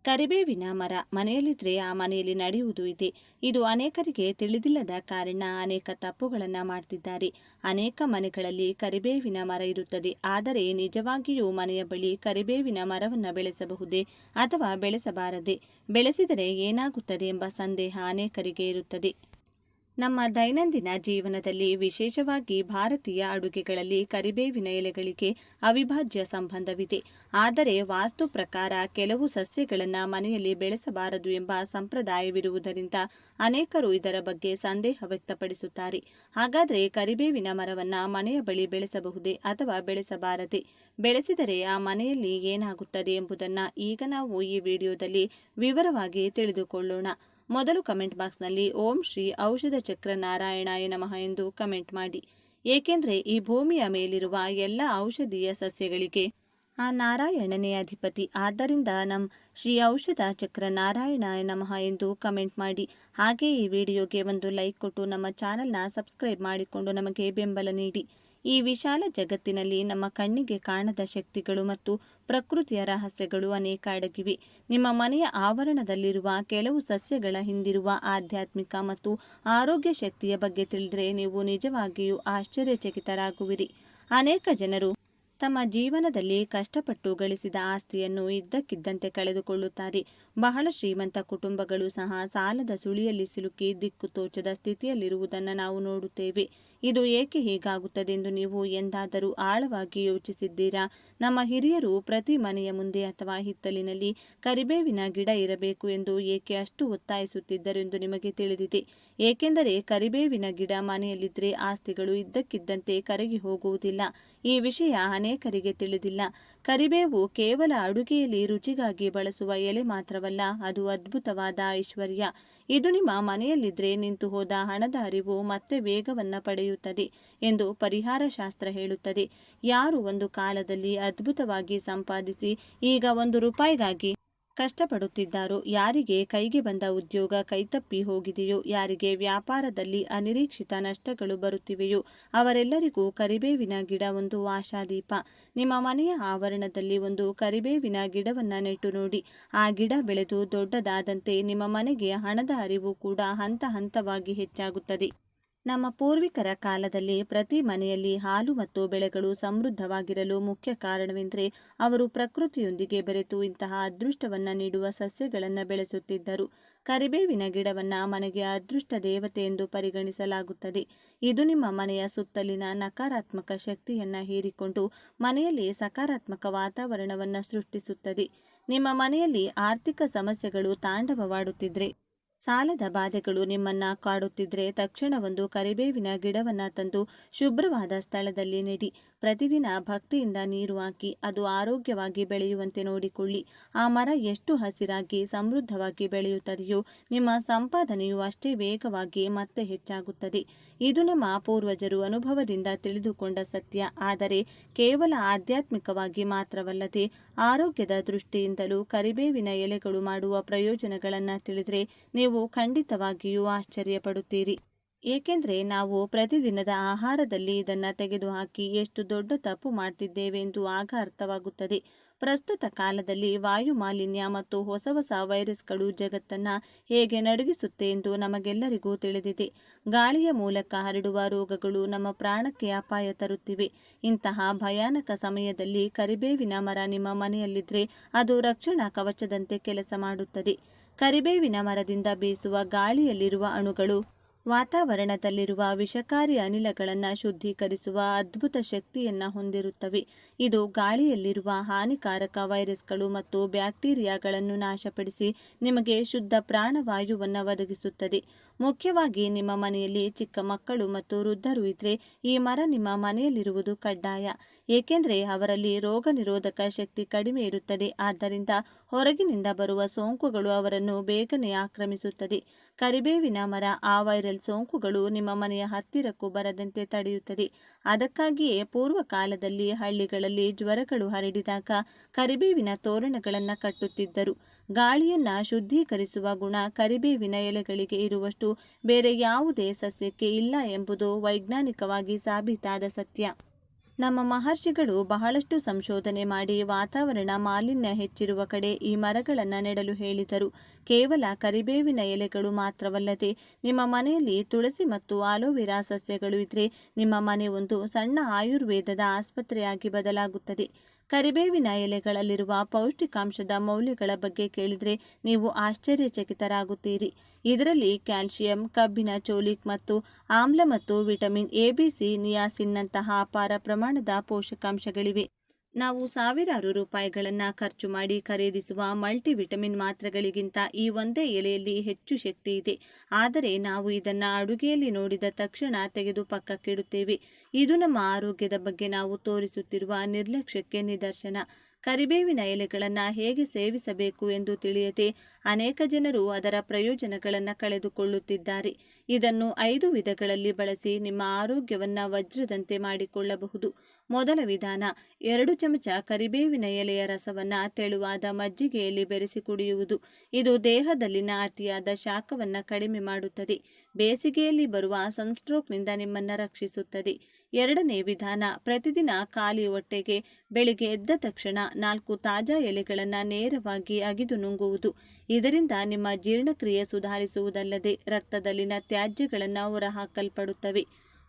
ಕರಿಬೇವಿನ ಮರ ಮನೆಯಲ್ಲಿದ್ದರೆ ಆ ಮನೆಯಲ್ಲಿ ನಡೆಯುವುದು ಇದೆ. ಇದು ಅನೇಕರಿಗೆ ತಿಳಿದಿಲ್ಲದ ಕಾರಣ ಅನೇಕ ತಪ್ಪುಗಳನ್ನು ಮಾಡ್ತಿದ್ದಾರೆ. ಅನೇಕ ಮನೆಗಳಲ್ಲಿ ಕರಿಬೇವಿನ ಮರ ಇರುತ್ತದೆ, ಆದರೆ ನಿಜವಾಗಿಯೂ ಮನೆಯ ಬಳಿ ಕರಿಬೇವಿನ ಮರವನ್ನು ಬೆಳೆಸಬಹುದೇ ಅಥವಾ ಬೆಳೆಸಬಾರದೆ, ಬೆಳೆಸಿದರೆ ಏನಾಗುತ್ತದೆ ಎಂಬ ಸಂದೇಹ ಅನೇಕರಿಗೆ ಇರುತ್ತದೆ. ನಮ್ಮ ದೈನಂದಿನ ಜೀವನದಲ್ಲಿ ವಿಶೇಷವಾಗಿ ಭಾರತೀಯ ಅಡುಗೆಗಳಲ್ಲಿ ಕರಿಬೇವಿನ ಎಲೆಗಳಿಗೆ ಅವಿಭಾಜ್ಯ ಸಂಬಂಧವಿದೆ. ಆದರೆ ವಾಸ್ತು ಪ್ರಕಾರ ಕೆಲವು ಸಸ್ಯಗಳನ್ನು ಮನೆಯಲ್ಲಿ ಬೆಳೆಸಬಾರದು ಎಂಬ ಸಂಪ್ರದಾಯವಿರುವುದರಿಂದ ಅನೇಕರು ಇದರ ಬಗ್ಗೆ ಸಂದೇಹ ವ್ಯಕ್ತಪಡಿಸುತ್ತಾರೆ. ಹಾಗಾದರೆ ಕರಿಬೇವಿನ ಮರವನ್ನು ಮನೆಯ ಬಳಿ ಬೆಳೆಸಬಹುದೇ ಅಥವಾ ಬೆಳೆಸಬಾರದೆ, ಬೆಳೆಸಿದರೆ ಆ ಮನೆಯಲ್ಲಿ ಏನಾಗುತ್ತದೆ ಎಂಬುದನ್ನು ಈಗ ನಾವು ಈ ವಿಡಿಯೋದಲ್ಲಿ ವಿವರವಾಗಿ ತಿಳಿದುಕೊಳ್ಳೋಣ. ಮೊದಲು ಕಮೆಂಟ್ ಬಾಕ್ಸ್ನಲ್ಲಿ ಓಂ ಶ್ರೀ ಔಷಧ ಚಕ್ರ ನಾರಾಯಣಾಯ ನಮಃ ಎಂದು ಕಮೆಂಟ್ ಮಾಡಿ. ಏಕೆಂದರೆ ಈ ಭೂಮಿಯ ಮೇಲಿರುವ ಎಲ್ಲ ಔಷಧೀಯ ಸಸ್ಯಗಳಿಗೆ ಆ ನಾರಾಯಣನೇ ಅಧಿಪತಿ. ಆದ್ದರಿಂದ ಶ್ರೀ ಔಷಧ ಚಕ್ರ ನಾರಾಯಣಾಯ ನಮಃ ಎಂದು ಕಮೆಂಟ್ ಮಾಡಿ. ಹಾಗೆ ಈ ವಿಡಿಯೋಗೆ ಒಂದು ಲೈಕ್ ಕೊಟ್ಟು ನಮ್ಮ ಚಾನೆಲ್ನ ಸಬ್ಸ್ಕ್ರೈಬ್ ಮಾಡಿಕೊಂಡು ನಮಗೆ ಬೆಂಬಲ ನೀಡಿ. ಈ ವಿಶಾಲ ಜಗತ್ತಿನಲ್ಲಿ ನಮ್ಮ ಕಣ್ಣಿಗೆ ಕಾಣದ ಶಕ್ತಿಗಳು ಮತ್ತು ಪ್ರಕೃತಿಯ ರಹಸ್ಯಗಳು ಅನೇಕ ಅಡಗಿವೆ. ನಿಮ್ಮ ಮನೆಯ ಆವರಣದಲ್ಲಿರುವ ಕೆಲವು ಸಸ್ಯಗಳ ಹಿಂದಿರುವ ಆಧ್ಯಾತ್ಮಿಕ ಮತ್ತು ಆರೋಗ್ಯ ಶಕ್ತಿಯ ಬಗ್ಗೆ ತಿಳಿದರೆ ನೀವು ನಿಜವಾಗಿಯೂ ಆಶ್ಚರ್ಯಚಕಿತರಾಗುವಿರಿ. ಅನೇಕ ಜನರು ತಮ್ಮ ಜೀವನದಲ್ಲಿ ಕಷ್ಟಪಟ್ಟು ಗಳಿಸಿದ ಆಸ್ತಿಯನ್ನು ಇದ್ದಕ್ಕಿದ್ದಂತೆ ಕಳೆದುಕೊಳ್ಳುತ್ತಾರೆ. ಬಹಳ ಶ್ರೀಮಂತ ಕುಟುಂಬಗಳು ಸಹ ಸಾಲದ ಸುಳಿಯಲ್ಲಿ ಸಿಲುಕಿ ದಿಕ್ಕು ತೋಚದ ಸ್ಥಿತಿಯಲ್ಲಿರುವುದನ್ನು ನಾವು ನೋಡುತ್ತೇವೆ. ಇದು ಏಕೆ ಹೀಗಾಗುತ್ತದೆ ಎಂದು ನೀವು ಎಂದಾದರೂ ಆಳವಾಗಿ ಯೋಚಿಸಿದ್ದೀರಾ? ನಮ್ಮ ಹಿರಿಯರು ಪ್ರತಿ ಮನೆಯ ಮುಂದೆ ಅಥವಾ ಹಿತ್ತಲಿನಲ್ಲಿ ಕರಿಬೇವಿನ ಗಿಡ ಇರಬೇಕು ಎಂದು ಏಕೆ ಅಷ್ಟು ಒತ್ತಾಯಿಸುತ್ತಿದ್ದರು ಎಂದು ನಿಮಗೆ ತಿಳಿದಿದೆ. ಏಕೆಂದರೆ ಕರಿಬೇವಿನ ಗಿಡ ಮನೆಯಲ್ಲಿದ್ದರೆ ಆಸ್ತಿಗಳು ಇದ್ದಕ್ಕಿದ್ದಂತೆ ಕರಗಿ ಹೋಗುವುದಿಲ್ಲ. ಈ ವಿಷಯ ಅನೇಕರಿಗೆ ತಿಳಿದಿಲ್ಲ. ಕರಿಬೇವು ಕೇವಲ ಅಡುಗೆಯಲ್ಲಿ ರುಚಿಗಾಗಿ ಬಳಸುವ ಎಲೆ ಮಾತ್ರವಲ್ಲ, ಅದು ಅದ್ಭುತವಾದ ಐಶ್ವರ್ಯ. ಇದು ನಿಮ್ಮ ಮನೆಯಲ್ಲಿದ್ದರೆ ನಿಂತು ಹೋದ ಹಣದ ಹರಿವು ಮತ್ತೆ ವೇಗವನ್ನು ಪಡೆಯುತ್ತದೆ ಎಂದು ಪರಿಹಾರ ಶಾಸ್ತ್ರ ಹೇಳುತ್ತದೆ. ಯಾರು ಒಂದು ಕಾಲದಲ್ಲಿ ಅದ್ಭುತವಾಗಿ ಸಂಪಾದಿಸಿ ಈಗ ₹1ಗಾಗಿ ಕಷ್ಟಪಡುತ್ತಿದ್ದಾರೋ, ಯಾರಿಗೆ ಕೈಗೆ ಬಂದ ಉದ್ಯೋಗ ಕೈತಪ್ಪಿ ಹೋಗಿದೆಯೋ, ಯಾರಿಗೆ ವ್ಯಾಪಾರದಲ್ಲಿ ಅನಿರೀಕ್ಷಿತ ನಷ್ಟಗಳು ಬರುತ್ತಿವೆಯೋ, ಅವರೆಲ್ಲರಿಗೂ ಕರಿಬೇವಿನ ಗಿಡ ಒಂದು ಆಶಾದೀಪ. ನಿಮ್ಮ ಮನೆಯ ಆವರಣದಲ್ಲಿ ಒಂದು ಕರಿಬೇವಿನ ಗಿಡವನ್ನು ನೆಟ್ಟು ನೋಡಿ. ಆ ಗಿಡ ಬೆಳೆದು ದೊಡ್ಡದಾದಂತೆ ನಿಮ್ಮ ಮನೆಗೆ ಹಣದ ಹರಿವು ಕೂಡ ಹಂತ ಹಂತವಾಗಿ ಹೆಚ್ಚಾಗುತ್ತದೆ. ನಮ್ಮ ಪೂರ್ವಿಕರ ಕಾಲದಲ್ಲಿ ಪ್ರತಿ ಮನೆಯಲ್ಲಿ ಹಾಲು ಮತ್ತು ಬೆಳೆಗಳು ಸಮೃದ್ಧವಾಗಿರಲು ಮುಖ್ಯ ಕಾರಣವೆಂದರೆ ಅವರು ಪ್ರಕೃತಿಯೊಂದಿಗೆ ಬೆರೆತು ಇಂತಹ ಅದೃಷ್ಟವನ್ನು ನೀಡುವ ಸಸ್ಯಗಳನ್ನು ಬೆಳೆಸುತ್ತಿದ್ದರು. ಕರಿಬೇವಿನ ಗಿಡವನ್ನು ಮನೆಗೆ ಅದೃಷ್ಟ ದೇವತೆ ಎಂದು ಪರಿಗಣಿಸಲಾಗುತ್ತದೆ. ಇದು ನಿಮ್ಮ ಮನೆಯ ಸುತ್ತಲಿನ ನಕಾರಾತ್ಮಕ ಶಕ್ತಿಯನ್ನು ಹೀರಿಕೊಂಡು ಮನೆಯಲ್ಲಿ ಸಕಾರಾತ್ಮಕ ವಾತಾವರಣವನ್ನು ಸೃಷ್ಟಿಸುತ್ತದೆ. ನಿಮ್ಮ ಮನೆಯಲ್ಲಿ ಆರ್ಥಿಕ ಸಮಸ್ಯೆಗಳು ತಾಂಡವವಾಡುತ್ತಿದ್ದರೆ, ಸಾಲದ ಬಾಧೆಗಳು ನಿಮ್ಮನ್ನು ಕಾಡುತ್ತಿದ್ದರೆ ತಕ್ಷಣ ಒಂದು ಕರಿಬೇವಿನ ಗಿಡವನ್ನು ತಂದು ಶುಭ್ರವಾದ ಸ್ಥಳದಲ್ಲಿ ನೆಡಿ. ಪ್ರತಿದಿನ ಭಕ್ತಿಯಿಂದ ನೀರು ಹಾಕಿ ಅದು ಆರೋಗ್ಯವಾಗಿ ಬೆಳೆಯುವಂತೆ ನೋಡಿಕೊಳ್ಳಿ. ಆ ಮರ ಎಷ್ಟು ಹಸಿರಾಗಿ ಸಮೃದ್ಧವಾಗಿ ಬೆಳೆಯುತ್ತದೆಯೋ ನಿಮ್ಮ ಸಂಪಾದನೆಯು ಅಷ್ಟೇ ವೇಗವಾಗಿ ಮತ್ತೆ ಹೆಚ್ಚಾಗುತ್ತದೆ. ಇದು ನಮ್ಮ ಪೂರ್ವಜರು ಅನುಭವದಿಂದ ತಿಳಿದುಕೊಂಡ ಸತ್ಯ. ಆದರೆ ಕೇವಲ ಆಧ್ಯಾತ್ಮಿಕವಾಗಿ ಮಾತ್ರವಲ್ಲದೆ ಆರೋಗ್ಯದ ದೃಷ್ಟಿಯಿಂದಲೂ ಕರಿಬೇವಿನ ಎಲೆಗಳು ಮಾಡುವ ಪ್ರಯೋಜನಗಳನ್ನು ತಿಳಿದರೆ ನೀವು ಖಂಡಿತವಾಗಿಯೂ ಆಶ್ಚರ್ಯಪಡುತ್ತೀರಿ. ಏಕೆಂದರೆ ನಾವು ಪ್ರತಿದಿನದ ಆಹಾರದಲ್ಲಿ ಇದನ್ನು ತೆಗೆದುಹಾಕಿ ಎಷ್ಟು ದೊಡ್ಡ ತಪ್ಪು ಮಾಡ್ತಿದ್ದೇವೆ ಎಂದು ಆಗ ಅರ್ಥವಾಗುತ್ತದೆ. ಪ್ರಸ್ತುತ ಕಾಲದಲ್ಲಿ ವಾಯು ಮಾಲಿನ್ಯ ಮತ್ತು ಹೊಸ ಹೊಸ ವೈರಸ್ಗಳು ಜಗತ್ತನ್ನು ಹೇಗೆ ನಡುಗಿಸುತ್ತೆ ಎಂದು ನಮಗೆಲ್ಲರಿಗೂ ತಿಳಿದಿದೆ. ಗಾಳಿಯ ಮೂಲಕ ಹರಡುವ ರೋಗಗಳು ನಮ್ಮ ಪ್ರಾಣಕ್ಕೆ ಅಪಾಯ ತರುತ್ತಿವೆ. ಇಂತಹ ಭಯಾನಕ ಸಮಯದಲ್ಲಿ ಕರಿಬೇವಿನ ಮರ ನಿಮ್ಮ ಮನೆಯಲ್ಲಿದ್ದರೆ ಅದು ರಕ್ಷಣಾ ಕವಚದಂತೆ ಕೆಲಸ ಮಾಡುತ್ತದೆ. ಕರಿಬೇವಿನ ಮರದಿಂದ ಬೀಸುವ ಗಾಳಿಯಲ್ಲಿರುವ ಅಣುಗಳು ವಾತಾವರಣದಲ್ಲಿರುವ ವಿಷಕಾರಿ ಅನಿಲಗಳನ್ನು ಶುದ್ಧೀಕರಿಸುವ ಅದ್ಭುತ ಶಕ್ತಿಯನ್ನು ಹೊಂದಿರುತ್ತವೆ. ಇದು ಗಾಳಿಯಲ್ಲಿರುವ ಹಾನಿಕಾರಕ ವೈರಸ್ಗಳು ಮತ್ತು ಬ್ಯಾಕ್ಟೀರಿಯಾಗಳನ್ನು ನಾಶಪಡಿಸಿ ನಿಮಗೆ ಶುದ್ಧ ಪ್ರಾಣವಾಯುವನ್ನು ಒದಗಿಸುತ್ತದೆ. ಮುಖ್ಯವಾಗಿ ನಿಮ್ಮ ಮನೆಯಲ್ಲಿ ಚಿಕ್ಕ ಮಕ್ಕಳು ಮತ್ತು ವೃದ್ಧರು ಇದ್ದರೆ ಈ ಮರ ನಿಮ್ಮ ಮನೆಯಲ್ಲಿರುವುದು ಕಡ್ಡಾಯ. ಏಕೆಂದರೆ ಅವರಲ್ಲಿ ರೋಗ ನಿರೋಧಕ ಶಕ್ತಿ ಕಡಿಮೆ ಇರುತ್ತದೆ. ಆದ್ದರಿಂದ ಹೊರಗಿನಿಂದ ಬರುವ ಸೋಂಕುಗಳು ಅವರನ್ನು ಬೇಗನೆ ಆಕ್ರಮಿಸುತ್ತದೆ. ಕರಿಬೇವಿನ ಮರ ಆ ವೈರಲ್ ಸೋಂಕುಗಳು ನಿಮ್ಮ ಮನೆಯ ಹತ್ತಿರಕ್ಕೂ ಬರದಂತೆ ತಡೆಯುತ್ತದೆ. ಅದಕ್ಕಾಗಿಯೇ ಪೂರ್ವ ಕಾಲದಲ್ಲಿ ಹಳ್ಳಿಗಳಲ್ಲಿ ಜ್ವರಗಳು ಹರಡಿದಾಗ ಕರಿಬೇವಿನ ತೋರಣಗಳನ್ನು ಕಟ್ಟುತ್ತಿದ್ದರು. ಗಾಳಿಯನ್ನ ಶುದ್ಧೀಕರಿಸುವ ಗುಣ ಕರಿಬೇವಿನ ಎಲೆಗಳಿಗೆ ಇರುವಷ್ಟು ಬೇರೆ ಯಾವುದೇ ಸಸ್ಯಕ್ಕೆ ಇಲ್ಲ ಎಂಬುದು ವೈಜ್ಞಾನಿಕವಾಗಿ ಸಾಬೀತಾದ ಸತ್ಯ. ನಮ್ಮ ಮಹರ್ಷಿಗಳು ಬಹಳಷ್ಟು ಸಂಶೋಧನೆ ಮಾಡಿ ವಾತಾವರಣ ಮಾಲಿನ್ಯ ಹೆಚ್ಚಿರುವ ಕಡೆ ಈ ಮರಗಳನ್ನು ನೆಡಲು ಹೇಳಿದರು. ಕೇವಲ ಕರಿಬೇವಿನ ಎಲೆಗಳು ಮಾತ್ರವಲ್ಲದೆ ನಿಮ್ಮ ಮನೆಯಲ್ಲಿ ತುಳಸಿ ಮತ್ತು ಆಲೋವೆರಾ ಸಸ್ಯಗಳು ಇದ್ರೆ ನಿಮ್ಮ ಮನೆ ಒಂದು ಸಣ್ಣ ಆಯುರ್ವೇದದ ಆಸ್ಪತ್ರೆಯಾಗಿ ಬದಲಾಗುತ್ತದೆ. ಕರಿಬೇವಿನ ಎಲೆಗಳಲ್ಲಿರುವ ಪೌಷ್ಟಿಕಾಂಶದ ಮೌಲ್ಯಗಳ ಬಗ್ಗೆ ಕೇಳಿದರೆ ನೀವು ಆಶ್ಚರ್ಯಚಕಿತರಾಗುತ್ತೀರಿ. ಇದರಲ್ಲಿ ಕ್ಯಾಲ್ಸಿಯಂ, ಕಬ್ಬಿಣ, ಚೋಲಿಕ್ ಮತ್ತು ಆಮ್ಲ ಮತ್ತು ವಿಟಮಿನ್ ಎ, ಬಿ, ಸಿ, ನಿಯಾಸಿನ್ನಂತಹ ಅಪಾರ ಪ್ರಮಾಣದ ಪೋಷಕಾಂಶಗಳಿವೆ. ನಾವು ಸಾವಿರಾರು ರೂಪಾಯಿಗಳನ್ನು ಖರ್ಚು ಮಾಡಿ ಖರೀದಿಸುವ ಮಲ್ಟಿವಿಟಮಿನ್ ಮಾತ್ರೆಗಳಿಗಿಂತ ಈ ಒಂದೇ ಎಲೆಯಲ್ಲಿ ಹೆಚ್ಚು ಶಕ್ತಿ ಇದೆ. ಆದರೆ ನಾವು ಇದನ್ನು ಅಡುಗೆಯಲ್ಲಿ ನೋಡಿದ ತಕ್ಷಣ ತೆಗೆದು ಪಕ್ಕಕ್ಕಿಡುತ್ತೇವೆ. ಇದು ನಮ್ಮ ಆರೋಗ್ಯದ ಬಗ್ಗೆ ನಾವು ತೋರಿಸುತ್ತಿರುವ ನಿರ್ಲಕ್ಷ್ಯಕ್ಕೆ ನಿದರ್ಶನ. ಕರಿಬೇವಿನ ಎಲೆಗಳನ್ನು ಹೇಗೆ ಸೇವಿಸಬೇಕು ಎಂದು ತಿಳಿಯದೆ ಅನೇಕ ಜನರು ಅದರ ಪ್ರಯೋಜನಗಳನ್ನು ಕಳೆದುಕೊಳ್ಳುತ್ತಿದ್ದಾರೆ. ಇದನ್ನು 5 ವಿಧಗಳಲ್ಲಿ ಬಳಸಿ ನಿಮ್ಮ ಆರೋಗ್ಯವನ್ನು ವಜ್ರದಂತೆ ಮಾಡಿಕೊಳ್ಳಬಹುದು. ಮೊದಲ ವಿಧಾನ, 2 ಚಮಚ ಕರಿಬೇವಿನ ಎಲೆಯ ರಸವನ್ನು ತೆಳುವಾದ ಮಜ್ಜಿಗೆಯಲ್ಲಿ ಬೆರೆಸಿ ಕುಡಿಯುವುದು. ಇದು ದೇಹದಲ್ಲಿನ ಅತಿಯಾದ ಶಾಖವನ್ನು ಕಡಿಮೆ ಮಾಡುತ್ತದೆ. ಬೇಸಿಗೆಯಲ್ಲಿ ಬರುವ ಸನ್ಸ್ಟ್ರೋಕ್ನಿಂದ ನಿಮ್ಮನ್ನು ರಕ್ಷಿಸುತ್ತದೆ. ಎರಡನೇ ವಿಧಾನ, ಪ್ರತಿದಿನ ಖಾಲಿ ಹೊಟ್ಟೆಗೆ ಬೆಳಿಗ್ಗೆ ಎದ್ದ ತಕ್ಷಣ 4 ತಾಜಾ ಎಲೆಗಳನ್ನು ನೇರವಾಗಿ ಅಗಿದು ನುಂಗುವುದು. ಇದರಿಂದ ನಿಮ್ಮ ಜೀರ್ಣಕ್ರಿಯೆ ಸುಧಾರಿಸುವುದಲ್ಲದೆ ರಕ್ತದಲ್ಲಿನ ತ್ಯಾಜ್ಯಗಳನ್ನು ಹೊರಹಾಕಲ್ಪಡುತ್ತವೆ.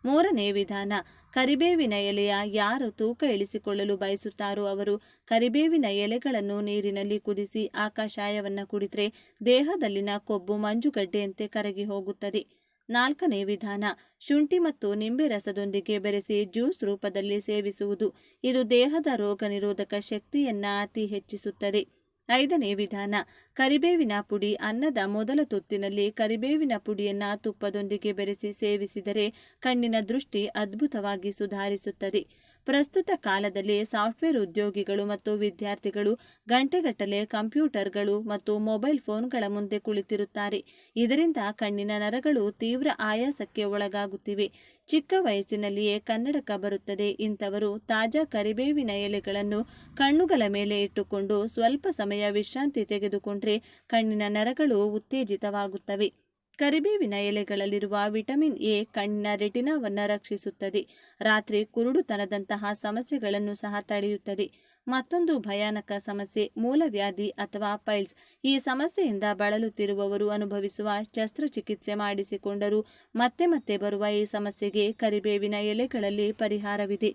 ಮೂರನೇ ವಿಧಾನ, ಕರಿಬೇವಿನ ಎಲೆಯ ಯಾರು ತೂಕ ಇಳಿಸಿಕೊಳ್ಳಲು ಬಯಸುತ್ತಾರೋ ಅವರು ಕರಿಬೇವಿನ ಎಲೆಗಳನ್ನು ನೀರಿನಲ್ಲಿ ಕುದಿಸಿ ಆ ಕಷಾಯವನ್ನು ಕುಡಿದರೆ ದೇಹದಲ್ಲಿನ ಕೊಬ್ಬು ಮಂಜುಗಡ್ಡೆಯಂತೆ ಕರಗಿ ಹೋಗುತ್ತದೆ. ನಾಲ್ಕನೇ ವಿಧಾನ, ಶುಂಠಿ ಮತ್ತು ನಿಂಬೆ ರಸದೊಂದಿಗೆ ಬೆರೆಸಿ ಜ್ಯೂಸ್ ರೂಪದಲ್ಲಿ ಸೇವಿಸುವುದು. ಇದು ದೇಹದ ರೋಗ ನಿರೋಧಕ ಶಕ್ತಿಯನ್ನು ಅತಿ ಹೆಚ್ಚಿಸುತ್ತದೆ. ಐದನೇ ವಿಧಾನ, ಕರಿಬೇವಿನ ಪುಡಿ. ಅನ್ನದ ಮೊದಲ ತುತ್ತಿನಲ್ಲಿ ಕರಿಬೇವಿನ ಪುಡಿಯನ್ನು ತುಪ್ಪದೊಂದಿಗೆ ಬೆರೆಸಿ ಸೇವಿಸಿದರೆ ಕಣ್ಣಿನ ದೃಷ್ಟಿ ಅದ್ಭುತವಾಗಿ ಸುಧಾರಿಸುತ್ತದೆ. ಪ್ರಸ್ತುತ ಕಾಲದಲ್ಲಿ ಸಾಫ್ಟ್ವೇರ್ ಉದ್ಯೋಗಿಗಳು ಮತ್ತು ವಿದ್ಯಾರ್ಥಿಗಳು ಗಂಟೆಗಟ್ಟಲೆ ಕಂಪ್ಯೂಟರ್ಗಳು ಮತ್ತು ಮೊಬೈಲ್ ಫೋನ್ಗಳ ಮುಂದೆ ಕುಳಿತಿರುತ್ತಾರೆ. ಇದರಿಂದ ಕಣ್ಣಿನ ನರಗಳು ತೀವ್ರ ಆಯಾಸಕ್ಕೆ ಒಳಗಾಗುತ್ತಿವೆ. ಚಿಕ್ಕ ವಯಸ್ಸಿನಲ್ಲಿಯೇ ಕನ್ನಡಕ ಬರುತ್ತದೆ. ಇಂಥವರು ತಾಜಾ ಕರಿಬೇವಿನ ಎಲೆಗಳನ್ನು ಕಣ್ಣುಗಳ ಮೇಲೆ ಇಟ್ಟುಕೊಂಡು ಸ್ವಲ್ಪ ಸಮಯ ವಿಶ್ರಾಂತಿ ತೆಗೆದುಕೊಂಡ್ರೆ ಕಣ್ಣಿನ ನರಗಳು ಉತ್ತೇಜಿತವಾಗುತ್ತವೆ. ಕರಿಬೇವಿನ ಎಲೆಗಳಲ್ಲಿರುವ ವಿಟಮಿನ್ ಎ ಕಣ್ಣಿನ ರೆಟಿನಾವನ್ನು ರಕ್ಷಿಸುತ್ತದೆ. ರಾತ್ರಿ ಕುರುಡುತನದಂತಹ ಸಮಸ್ಯೆಗಳನ್ನು ಸಹ ತಡೆಯುತ್ತದೆ. ಮತ್ತೊಂದು ಭಯಾನಕ ಸಮಸ್ಯೆ ಮೂಲವ್ಯಾಧಿ ಅಥವಾ ಪೈಲ್ಸ್. ಈ ಸಮಸ್ಯೆಯಿಂದ ಬಳಲುತ್ತಿರುವವರು ಅನುಭವಿಸುವ ಶಸ್ತ್ರಚಿಕಿತ್ಸೆ ಮಾಡಿಸಿಕೊಂಡರೂ ಮತ್ತೆ ಮತ್ತೆ ಬರುವ ಈ ಸಮಸ್ಯೆಗೆ ಕರಿಬೇವಿನ ಎಲೆಗಳಲ್ಲಿ ಪರಿಹಾರವಿದೆ.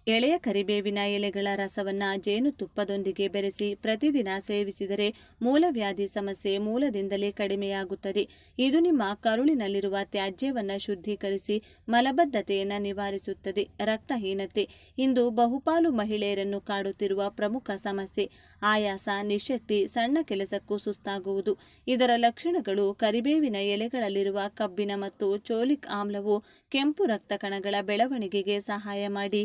ಎಳೆಯ ಕರಿಬೇವಿನ ಎಲೆಗಳ ರಸವನ್ನು ಜೇನುತುಪ್ಪದೊಂದಿಗೆ ಬೆರೆಸಿ ಪ್ರತಿದಿನ ಸೇವಿಸಿದರೆ ಮೂಲವ್ಯಾಧಿ ಸಮಸ್ಯೆ ಮೂಲದಿಂದಲೇ ಕಡಿಮೆಯಾಗುತ್ತದೆ. ಇದು ನಿಮ್ಮ ಕರುಳಿನಲ್ಲಿರುವ ತ್ಯಾಜ್ಯವನ್ನು ಶುದ್ಧೀಕರಿಸಿ ಮಲಬದ್ಧತೆಯನ್ನು ನಿವಾರಿಸುತ್ತದೆ. ರಕ್ತಹೀನತೆ ಇಂದು ಬಹುಪಾಲು ಮಹಿಳೆಯರನ್ನು ಕಾಡುತ್ತಿರುವ ಪ್ರಮುಖ ಸಮಸ್ಯೆ. ಆಯಾಸ, ನಿಶ್ಶಕ್ತಿ, ಸಣ್ಣ ಕೆಲಸಕ್ಕೂ ಸುಸ್ತಾಗುವುದು. ಇದರ ಲಕ್ಷಣಗಳು. ಕರಿಬೇವಿನ ಎಲೆಗಳಲ್ಲಿರುವ ಕಬ್ಬಿಣ ಮತ್ತು ಚೋಲಿಕ್ ಆಮ್ಲವು ಕೆಂಪು ರಕ್ತ ಕಣಗಳ ಬೆಳವಣಿಗೆಗೆ ಸಹಾಯ ಮಾಡಿ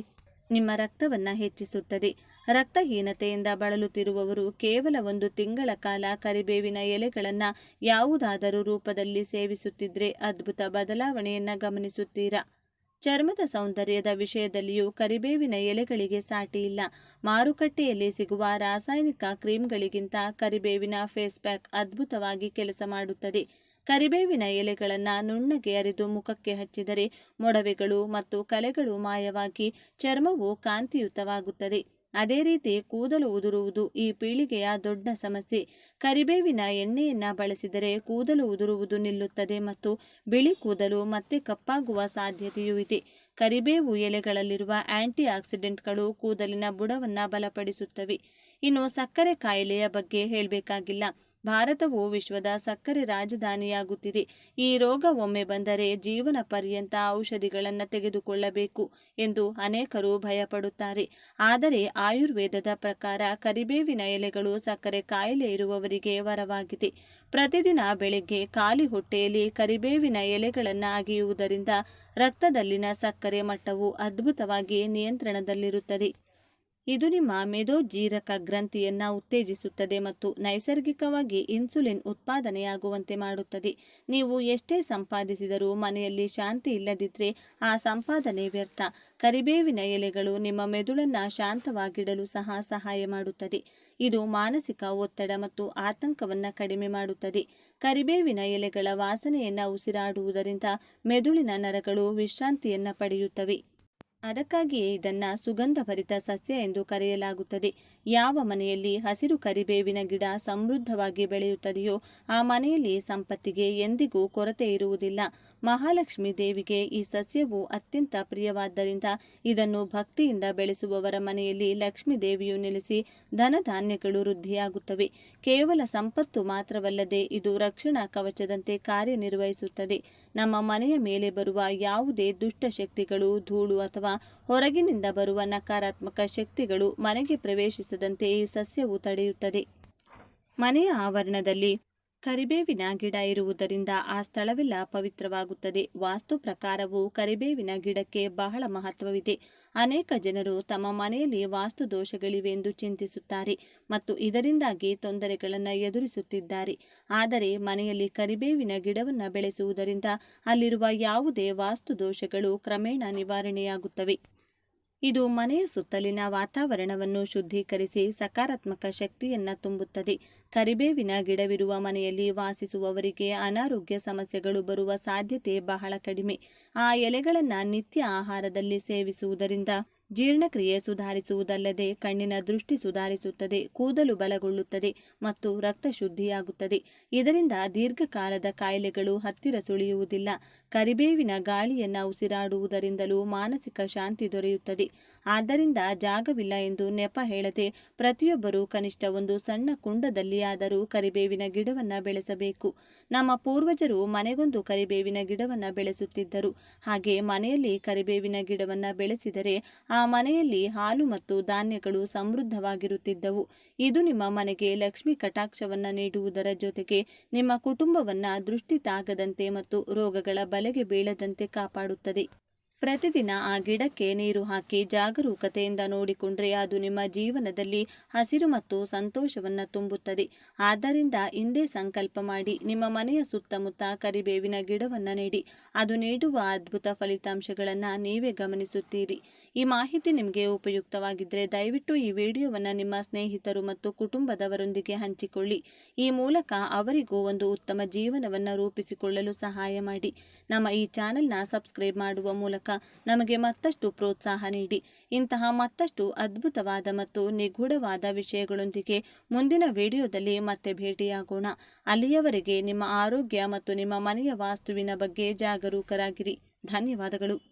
ನಿಮ್ಮ ರಕ್ತವನ್ನು ಹೆಚ್ಚಿಸುತ್ತದೆ. ರಕ್ತಹೀನತೆಯಿಂದ ಬಳಲುತ್ತಿರುವವರು ಕೇವಲ 1 ತಿಂಗಳ ಕಾಲ ಕರಿಬೇವಿನ ಎಲೆಗಳನ್ನು ಯಾವುದಾದರೂ ರೂಪದಲ್ಲಿ ಸೇವಿಸುತ್ತಿದ್ದರೆ ಅದ್ಭುತ ಬದಲಾವಣೆಯನ್ನು ಗಮನಿಸುತ್ತೀರಾ. ಚರ್ಮದ ಸೌಂದರ್ಯದ ವಿಷಯದಲ್ಲಿಯೂ ಕರಿಬೇವಿನ ಎಲೆಗಳಿಗೆ ಸಾಟಿ ಇಲ್ಲ. ಮಾರುಕಟ್ಟೆಯಲ್ಲಿ ಸಿಗುವ ರಾಸಾಯನಿಕ ಕ್ರೀಮ್ಗಳಿಗಿಂತ ಕರಿಬೇವಿನ ಫೇಸ್ ಪ್ಯಾಕ್ ಅದ್ಭುತವಾಗಿ ಕೆಲಸ ಮಾಡುತ್ತದೆ. ಕರಿಬೇವಿನ ಎಲೆಗಳನ್ನು ನುಣ್ಣಗೆ ಅರೆದು ಮುಖಕ್ಕೆ ಹಚ್ಚಿದರೆ ಮೊಡವೆಗಳು ಮತ್ತು ಕಲೆಗಳು ಮಾಯವಾಗಿ ಚರ್ಮವು ಕಾಂತಿಯುತವಾಗುತ್ತದೆ. ಅದೇ ರೀತಿ ಕೂದಲು ಉದುರುವುದು ಈ ಪೀಳಿಗೆಯ ದೊಡ್ಡ ಸಮಸ್ಯೆ. ಕರಿಬೇವಿನ ಎಣ್ಣೆಯನ್ನು ಬಳಸಿದರೆ ಕೂದಲು ಉದುರುವುದು ನಿಲ್ಲುತ್ತದೆ ಮತ್ತು ಬಿಳಿ ಕೂದಲು ಮತ್ತೆ ಕಪ್ಪಾಗುವ ಸಾಧ್ಯತೆಯೂ ಇದೆ. ಕರಿಬೇವು ಎಲೆಗಳಲ್ಲಿರುವ ಆಂಟಿ ಆಕ್ಸಿಡೆಂಟ್ಗಳು ಕೂದಲಿನ ಬುಡವನ್ನು ಬಲಪಡಿಸುತ್ತವೆ. ಇನ್ನು ಸಕ್ಕರೆ ಕಾಯಿಲೆಯ ಬಗ್ಗೆ ಹೇಳಬೇಕಾಗಿಲ್ಲ. ಭಾರತವು ವಿಶ್ವದ ಸಕ್ಕರೆ ರಾಜಧಾನಿಯಾಗುತ್ತಿದೆ. ಈ ರೋಗ ಒಮ್ಮೆ ಬಂದರೆ ಜೀವನ ಪರ್ಯಂತ ಔಷಧಿಗಳನ್ನು ತೆಗೆದುಕೊಳ್ಳಬೇಕು ಎಂದು ಅನೇಕರು ಭಯಪಡುತ್ತಾರೆ. ಆದರೆ ಆಯುರ್ವೇದದ ಪ್ರಕಾರ ಕರಿಬೇವಿನ ಎಲೆಗಳು ಸಕ್ಕರೆ ಕಾಯಿಲೆ ಇರುವವರಿಗೆ ವರವಾಗಿದೆ. ಪ್ರತಿದಿನ ಬೆಳಗ್ಗೆ ಖಾಲಿ ಹೊಟ್ಟೆಯಲ್ಲಿ ಕರಿಬೇವಿನ ಎಲೆಗಳನ್ನು ಅಗೆಯುವುದರಿಂದ ರಕ್ತದಲ್ಲಿನ ಸಕ್ಕರೆ ಮಟ್ಟವು ಅದ್ಭುತವಾಗಿ ನಿಯಂತ್ರಣದಲ್ಲಿರುತ್ತದೆ. ಇದು ನಿಮ್ಮ ಮೇದೋಜ್ಜೀರಕ ಗ್ರಂಥಿಯನ್ನು ಉತ್ತೇಜಿಸುತ್ತದೆ ಮತ್ತು ನೈಸರ್ಗಿಕವಾಗಿ ಇನ್ಸುಲಿನ್ ಉತ್ಪಾದನೆಯಾಗುವಂತೆ ಮಾಡುತ್ತದೆ. ನೀವು ಎಷ್ಟೇ ಸಂಪಾದಿಸಿದರೂ ಮನೆಯಲ್ಲಿ ಶಾಂತಿ ಇಲ್ಲದಿದ್ದರೆ ಆ ಸಂಪಾದನೆ ವ್ಯರ್ಥ. ಕರಿಬೇವಿನ ಎಲೆಗಳು ನಿಮ್ಮ ಮೆದುಳನ್ನು ಶಾಂತವಾಗಿಡಲು ಸಹ ಸಹಾಯ ಮಾಡುತ್ತದೆ. ಇದು ಮಾನಸಿಕ ಒತ್ತಡ ಮತ್ತು ಆತಂಕವನ್ನು ಕಡಿಮೆ ಮಾಡುತ್ತದೆ. ಕರಿಬೇವಿನ ಎಲೆಗಳ ವಾಸನೆಯನ್ನು ಉಸಿರಾಡುವುದರಿಂದ ಮೆದುಳಿನ ನರಗಳು ವಿಶ್ರಾಂತಿಯನ್ನು ಪಡೆಯುತ್ತವೆ. ಅದಕ್ಕಾಗಿಯೇ ಇದನ್ನು ಸುಗಂಧಭರಿತ ಸಸ್ಯ ಎಂದು ಕರೆಯಲಾಗುತ್ತದೆ. ಯಾವ ಮನೆಯಲ್ಲಿ ಹಸಿರು ಕರಿಬೇವಿನ ಗಿಡ ಸಮೃದ್ಧವಾಗಿ ಬೆಳೆಯುತ್ತದೆಯೋ ಆ ಮನೆಯಲ್ಲಿ ಸಂಪತ್ತಿಗೆ ಎಂದಿಗೂ ಕೊರತೆ ಇರುವುದಿಲ್ಲ. ಮಹಾಲಕ್ಷ್ಮೀ ದೇವಿಗೆ ಈ ಸಸ್ಯವು ಅತ್ಯಂತ ಪ್ರಿಯವಾದ್ದರಿಂದ ಇದನ್ನು ಭಕ್ತಿಯಿಂದ ಬೆಳೆಸುವವರ ಮನೆಯಲ್ಲಿ ಲಕ್ಷ್ಮೀ ದೇವಿಯು ನೆಲೆಸಿ ಧನಧಾನ್ಯಗಳು ವೃದ್ಧಿಯಾಗುತ್ತವೆ. ಕೇವಲ ಸಂಪತ್ತು ಮಾತ್ರವಲ್ಲದೆ ಇದು ರಕ್ಷಣಾ ಕವಚದಂತೆ ಕಾರ್ಯನಿರ್ವಹಿಸುತ್ತದೆ. ನಮ್ಮ ಮನೆಯ ಮೇಲೆ ಬರುವ ಯಾವುದೇ ದುಷ್ಟ ಶಕ್ತಿಗಳು, ಧೂಳು ಅಥವಾ ಹೊರಗಿನಿಂದ ಬರುವ ನಕಾರಾತ್ಮಕ ಶಕ್ತಿಗಳು ಮನೆಗೆ ಪ್ರವೇಶಿಸದಂತೆ ಈ ಸಸ್ಯವು ತಡೆಯುತ್ತದೆ. ಮನೆಯ ಆವರಣದಲ್ಲಿ ಕರಿಬೇವಿನ ಗಿಡ ಇರುವುದರಿಂದ ಆ ಸ್ಥಳವೆಲ್ಲ ಪವಿತ್ರವಾಗುತ್ತದೆ. ವಾಸ್ತು ಪ್ರಕಾರವು ಕರಿಬೇವಿನ ಗಿಡಕ್ಕೆ ಬಹಳ ಮಹತ್ವವಿದೆ. ಅನೇಕ ಜನರು ತಮ್ಮ ಮನೆಯಲ್ಲಿ ವಾಸ್ತು ದೋಷಗಳಿವೆ ಎಂದು ಚಿಂತಿಸುತ್ತಾರೆ ಮತ್ತು ಇದರಿಂದಾಗಿ ತೊಂದರೆಗಳನ್ನು ಎದುರಿಸುತ್ತಿದ್ದಾರೆ. ಆದರೆ ಮನೆಯಲ್ಲಿ ಕರಿಬೇವಿನ ಗಿಡವನ್ನು ಬೆಳೆಸುವುದರಿಂದ ಅಲ್ಲಿರುವ ಯಾವುದೇ ವಾಸ್ತು ದೋಷಗಳು ಕ್ರಮೇಣ ನಿವಾರಣೆಯಾಗುತ್ತವೆ. ಇದು ಮನೆಯ ಸುತ್ತಲಿನ ವಾತಾವರಣವನ್ನು ಶುದ್ಧೀಕರಿಸಿ ಸಕಾರಾತ್ಮಕ ಶಕ್ತಿಯನ್ನು ತುಂಬುತ್ತದೆ. ಕರಿಬೇವಿನ ಗಿಡವಿರುವ ಮನೆಯಲ್ಲಿ ವಾಸಿಸುವವರಿಗೆ ಅನಾರೋಗ್ಯ ಸಮಸ್ಯೆಗಳು ಬರುವ ಸಾಧ್ಯತೆ ಬಹಳ ಕಡಿಮೆ. ಆ ಎಲೆಗಳನ್ನು ನಿತ್ಯ ಆಹಾರದಲ್ಲಿ ಸೇವಿಸುವುದರಿಂದ ಜೀರ್ಣಕ್ರಿಯೆ ಸುಧಾರಿಸುವುದಲ್ಲದೆ ಕಣ್ಣಿನ ದೃಷ್ಟಿ ಸುಧಾರಿಸುತ್ತದೆ, ಕೂದಲು ಬಲಗೊಳ್ಳುತ್ತದೆ ಮತ್ತು ರಕ್ತ ಶುದ್ಧಿಯಾಗುತ್ತದೆ. ಇದರಿಂದ ದೀರ್ಘಕಾಲದ ಕಾಯಿಲೆಗಳು ಹತ್ತಿರ ಸುಳಿಯುವುದಿಲ್ಲ. ಕರಿಬೇವಿನ ಗಾಳಿಯನ್ನು ಉಸಿರಾಡುವುದರಿಂದಲೂ ಮಾನಸಿಕ ಶಾಂತಿ ದೊರೆಯುತ್ತದೆ. ಆದ್ದರಿಂದ ಜಾಗವಿಲ್ಲ ಎಂದು ನೆಪ ಹೇಳದೆ ಪ್ರತಿಯೊಬ್ಬರೂ ಕನಿಷ್ಠ ಒಂದು ಸಣ್ಣ ಕುಂಡದಲ್ಲಿಯಾದರೂ ಕರಿಬೇವಿನ ಗಿಡವನ್ನು ಬೆಳೆಸಬೇಕು. ನಮ್ಮ ಪೂರ್ವಜರು ಮನೆಗೊಂದು ಕರಿಬೇವಿನ ಗಿಡವನ್ನು ಬೆಳೆಸುತ್ತಿದ್ದರು. ಹಾಗೆ ಮನೆಯಲ್ಲಿ ಕರಿಬೇವಿನ ಗಿಡವನ್ನು ಬೆಳೆಸಿದರೆ ಆ ಮನೆಯಲ್ಲಿ ಹಾಲು ಮತ್ತು ಧಾನ್ಯಗಳು ಸಮೃದ್ಧವಾಗಿರುತ್ತಿದ್ದವು. ಇದು ನಿಮ್ಮ ಮನೆಗೆ ಲಕ್ಷ್ಮಿ ಕಟಾಕ್ಷವನ್ನು ನೀಡುವುದರ ಜೊತೆಗೆ ನಿಮ್ಮ ಕುಟುಂಬವನ್ನು ದೃಷ್ಟಿ ತಾಗದಂತೆ ಮತ್ತು ರೋಗಗಳ ಬಲೆಗೆ ಬೀಳದಂತೆ ಕಾಪಾಡುತ್ತದೆ. ಪ್ರತಿದಿನ ಆ ಗಿಡಕ್ಕೆ ನೀರು ಹಾಕಿ ಜಾಗರೂಕತೆಯಿಂದ ನೋಡಿಕೊಂಡ್ರೆ ಅದು ನಿಮ್ಮ ಜೀವನದಲ್ಲಿ ಹಸಿರು ಮತ್ತು ಸಂತೋಷವನ್ನು ತುಂಬುತ್ತದೆ. ಆದ್ದರಿಂದ ಇಂದೇ ಸಂಕಲ್ಪ ಮಾಡಿ ನಿಮ್ಮ ಮನೆಯ ಸುತ್ತಮುತ್ತ ಕರಿಬೇವಿನ ಗಿಡವನ್ನು ನೆಡಿ. ಅದು ನೀಡುವ ಅದ್ಭುತ ಫಲಿತಾಂಶಗಳನ್ನು ನೀವೇ ಗಮನಿಸುತ್ತೀರಿ. ಈ ಮಾಹಿತಿ ನಿಮಗೆ ಉಪಯುಕ್ತವಾಗಿದ್ದರೆ ದಯವಿಟ್ಟು ಈ ವಿಡಿಯೋವನ್ನು ನಿಮ್ಮ ಸ್ನೇಹಿತರು ಮತ್ತು ಕುಟುಂಬದವರೊಂದಿಗೆ ಹಂಚಿಕೊಳ್ಳಿ. ಈ ಮೂಲಕ ಅವರಿಗೂ ಒಂದು ಉತ್ತಮ ಜೀವನವನ್ನು ರೂಪಿಸಿಕೊಳ್ಳಲು ಸಹಾಯ ಮಾಡಿ. ನಮ್ಮ ಈ ಚಾನೆಲ್ನ ಸಬ್ಸ್ಕ್ರೈಬ್ ಮಾಡುವ ಮೂಲಕ ನಮಗೆ ಮತ್ತಷ್ಟು ಪ್ರೋತ್ಸಾಹ ನೀಡಿ. ಇಂತಹ ಮತ್ತಷ್ಟು ಅದ್ಭುತವಾದ ಮತ್ತು ನಿಗೂಢವಾದ ವಿಷಯಗಳೊಂದಿಗೆ ಮುಂದಿನ ವಿಡಿಯೋದಲ್ಲಿ ಮತ್ತೆ ಭೇಟಿಯಾಗೋಣ. ಅಲ್ಲಿಯವರೆಗೆ ನಿಮ್ಮ ಆರೋಗ್ಯ ಮತ್ತು ನಿಮ್ಮ ಮನೆಯ ವಾಸ್ತುವಿನ ಬಗ್ಗೆ ಜಾಗರೂಕರಾಗಿರಿ. ಧನ್ಯವಾದಗಳು.